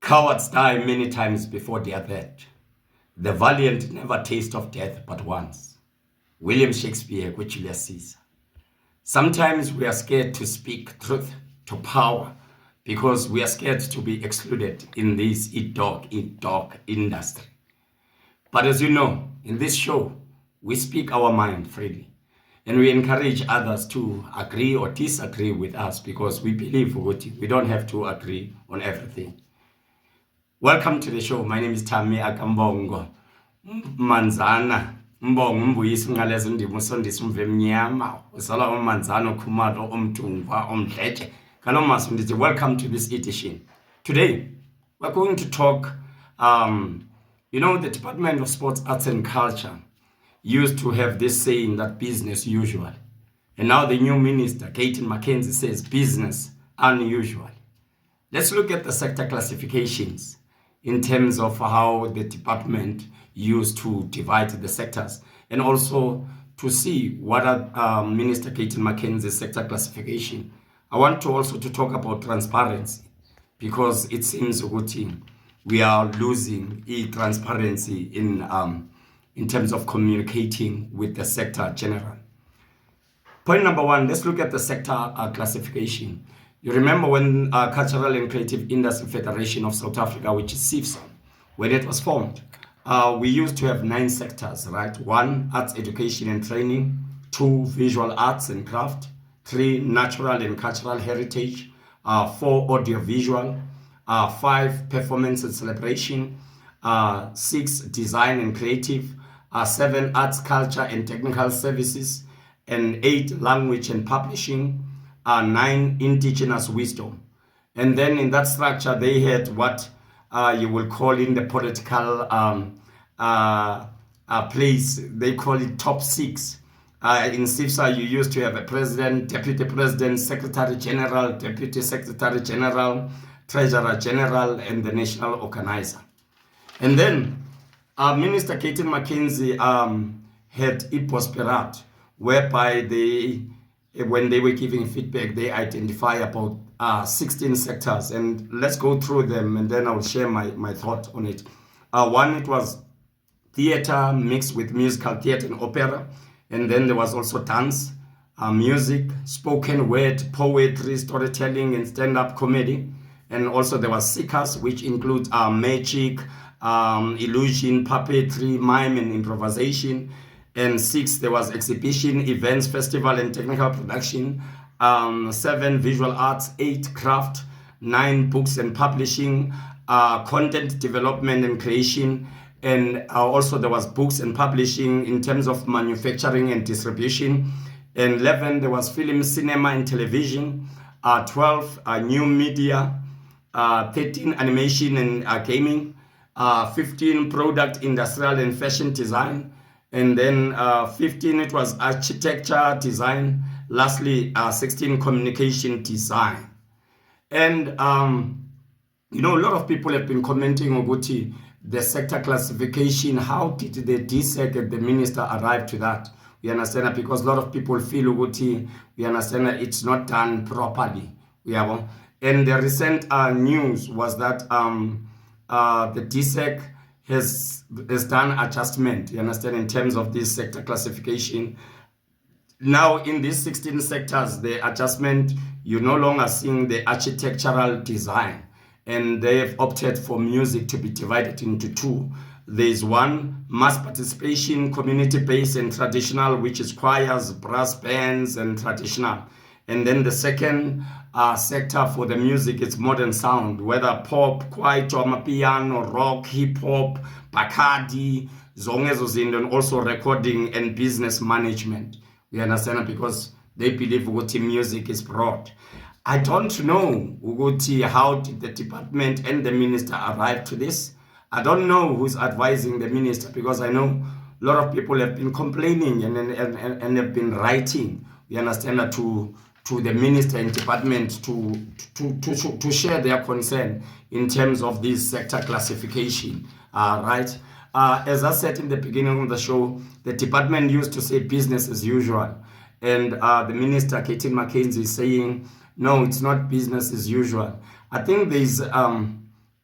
Cowards die many times before their death. The valiant never taste of death but once. William Shakespeare, Julius Caesar. Sometimes we are scared to speak truth to power because we are scared to be excluded in this eat dog industry. But as you know, in this show, we speak our mind freely. And we encourage others to agree or disagree with us because we believe we don't have to agree on everything. Welcome to the show. My name is Thami Mbongo. Manzana. Mbongo mbuyisi ngalezi ndimo usondisa umve mnyama. Usala umanzana khumalo omthungwa omdletshe. Kalo masu ndithi welcome to this edition. Today we're going to talk the Department of Sports, Arts and Culture used to have this saying that business usual. And now the new minister, Gayton Mckenzie, says business unusual. Let's look at the sector classifications in terms of how the department used to divide the sectors, and also to see what are Minister Gayton Mckenzie's sector classification. I want to also to talk about transparency because it seems we are losing transparency in terms of communicating with the sector general. Point number one, let's look at the sector classification. You remember when Cultural and Creative Industry Federation of South Africa, which is CIFSA, when it was formed, we used to have 9 sectors, right? 1, arts, education and training. 2, visual arts and craft. 3, natural and cultural heritage. 4, audiovisual. 5, performance and celebration. 6, design and creative. 7, arts, culture and technical services. And 8, language and publishing. 9, indigenous wisdom. And then in that structure, they had what you will call in the political place, they call it top 6. In CIFSA, you used to have a president, deputy president, secretary general, deputy secretary general, treasurer general, and the national organizer. And then Minister Gayton Mckenzie had Iposperat, whereby when they were giving feedback, they identify about 16 sectors. And let's go through them, and then I'll share my thought on it. 1, it was theater mixed with musical theater and opera. And then there was also dance, music, spoken word, poetry, storytelling, and stand-up comedy. And also there was seekers, which includes magic, illusion, puppetry, mime, and improvisation. And 6, there was exhibition, events, festival, and technical production. 7, visual arts. 8, craft. 9, books and publishing, content development and creation. And also there was books and publishing in terms of manufacturing and distribution. And 11, there was film, cinema, and television. 12, new media. 13, animation and gaming. 15, product, industrial, and fashion design. And then 15, it was architecture, design. Lastly, 16, communication design. And, a lot of people have been commenting on the sector classification. How did the DSAC and the minister arrive to that? We understand that because a lot of people feel we understand that it's not done properly. And the recent news was that the DSAC has done adjustment, you understand, in terms of this sector classification. Now in these 16 sectors, the adjustment, you're no longer seeing the architectural design, and they have opted for music to be divided into 2. There's 1, mass participation, community-based and traditional, which is choirs, brass bands, and traditional. And then the second sector for the music is modern sound, whether pop, kwaito, amapiano, rock, hip-hop, Bacardi, zongezo, and also recording and business management. We understand because they believe music is broad. I don't know how did the department and the minister arrive to this. I don't know who's advising the minister, because I know a lot of people have been complaining and have been writing, we understand, that to the minister and department to share their concern in terms of this sector classification, right? As I said in the beginning of the show, the department used to say business as usual, and the minister, Gayton Mckenzie, is saying, no, it's not business as usual. I think there's a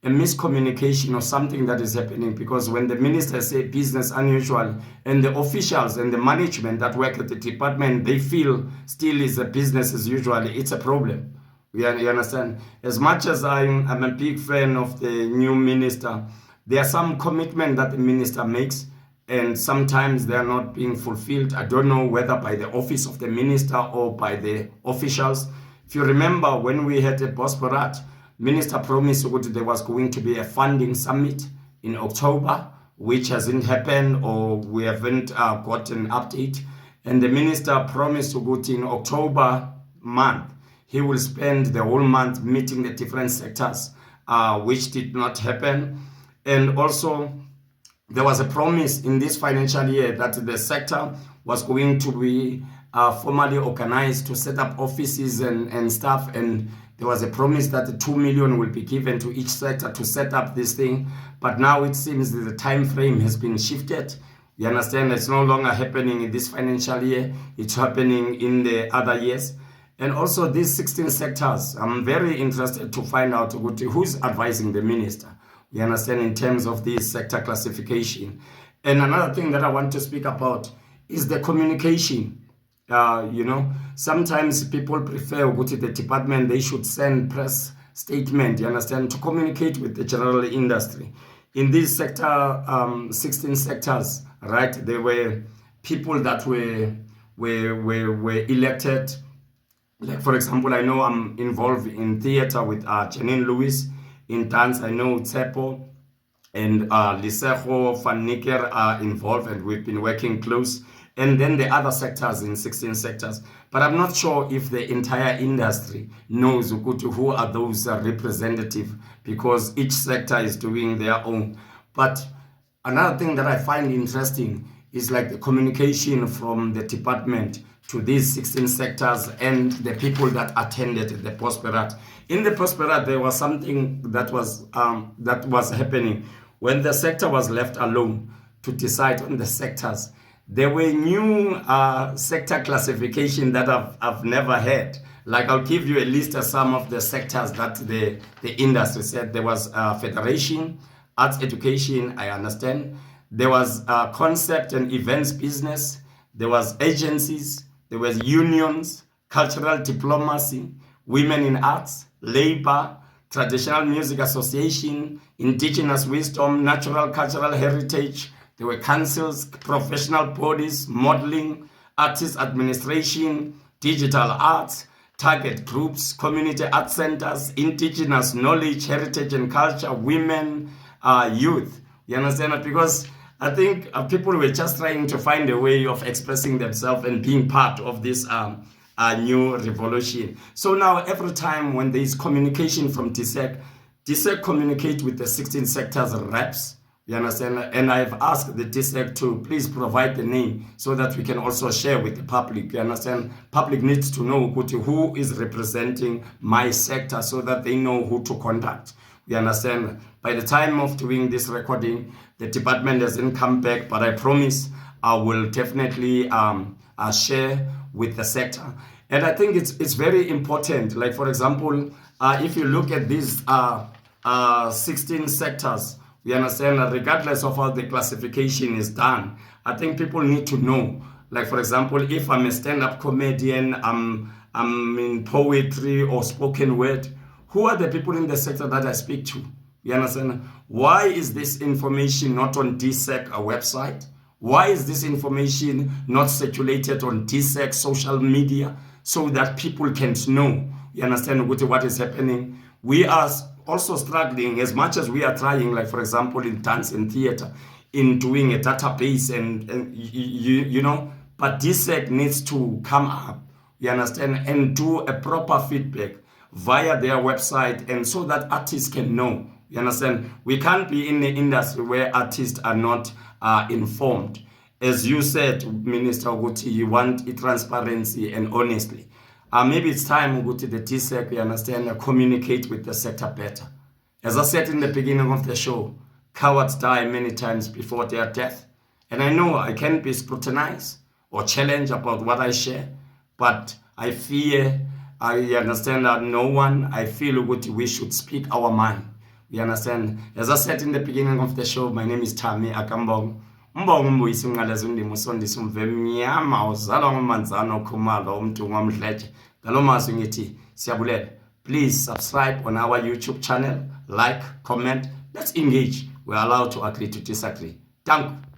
miscommunication or something that is happening, because when the minister say business unusual and the officials and the management that work at the department, they feel still is a business as usual, it's a problem. You understand? As much as I'm a big fan of the new minister, there are some commitment that the minister makes, and sometimes they are not being fulfilled. I don't know whether by the office of the minister or by the officials. If you remember, when we had a Bosporat, minister promised that there was going to be a funding summit in October, which hasn't happened, or we haven't got an update. And the minister promised that in October month, he will spend the whole month meeting the different sectors, which did not happen. And also, there was a promise in this financial year that the sector was going to be formally organized to set up offices and stuff. And there was a promise that 2 million will be given to each sector to set up this thing. But now it seems that the time frame has been shifted. You understand? It's no longer happening in this financial year. It's happening in the other years. And also these 16 sectors, I'm very interested to find out who's advising the minister. You understand, in terms of this sector classification. And another thing that I want to speak about is the communication. Sometimes people prefer go to the department, they should send press statement, you understand, to communicate with the general industry. In this sector, 16 sectors, right, there were people that were elected. Like, for example, I know I'm involved in theater with Janine Lewis. In dance, I know Tsepo and Lisejo Van Nicker are involved, and we've been working close. And then the other sectors in 16 sectors. But I'm not sure if the entire industry knows who are those representatives, because each sector is doing their own. But another thing that I find interesting is like the communication from the department to these 16 sectors and the people that attended the Prosperat. In the Prosperat, there was something that was happening. When the sector was left alone to decide on the sectors, there were new sector classification that I've never had. Like, I'll give you a list of some of the sectors that the industry said. There was federation, arts education, I understand. There was concept and events business. There was agencies. There was unions, cultural diplomacy, women in arts, labor, traditional music association, indigenous wisdom, natural cultural heritage. There were councils, professional bodies, modeling, artist administration, digital arts, target groups, community art centers, indigenous knowledge, heritage and culture, women, youth. You understand? Because I think people were just trying to find a way of expressing themselves and being part of this new revolution. So now every time when there is communication from DSAC, DSAC communicate with the 16 sectors reps. You understand? And I've asked the DSAC to please provide the name so that we can also share with the public. You understand? Public needs to know who is representing my sector so that they know who to contact. You understand? By the time of doing this recording, the department hasn't come back, but I promise I will definitely share with the sector. And I think it's very important. Like, for example, if you look at these 16 sectors, we understand that regardless of how the classification is done, I think people need to know. Like, for example, if I'm a stand-up comedian, I'm in poetry or spoken word, who are the people in the sector that I speak to? You understand? Why is this information not on DSAC website? Why is this information not circulated on DSAC social media so that people can know? You understand what is happening? We are also struggling as much as we are trying, like, for example, in dance and theater, in doing a database and you know, but DSAC needs to come up, you understand, and do a proper feedback via their website, and so that artists can know. You understand? We can't be in the industry where artists are not informed. As you said, Minister Oguti, you want transparency and honestly. Maybe it's time Oguti, the DSAC, you understand, communicate with the sector better. As I said in the beginning of the show, cowards die many times before their death. And I know I can be scrutinized or challenged about what I share, but I fear I understand that no one, I feel we should speak our mind. You understand? As I said in the beginning of the show, my name is Thami Mbongo. Mbongo mbuyisa unqaleza undima usondisa umve mnyama uzalwa ngomanzana okhumalo umntu ngomdletshe. Ngalomazi ngithi siyabulela. Please subscribe on our YouTube channel, like, comment. Let's engage. We're allowed to agree to disagree. Thank you.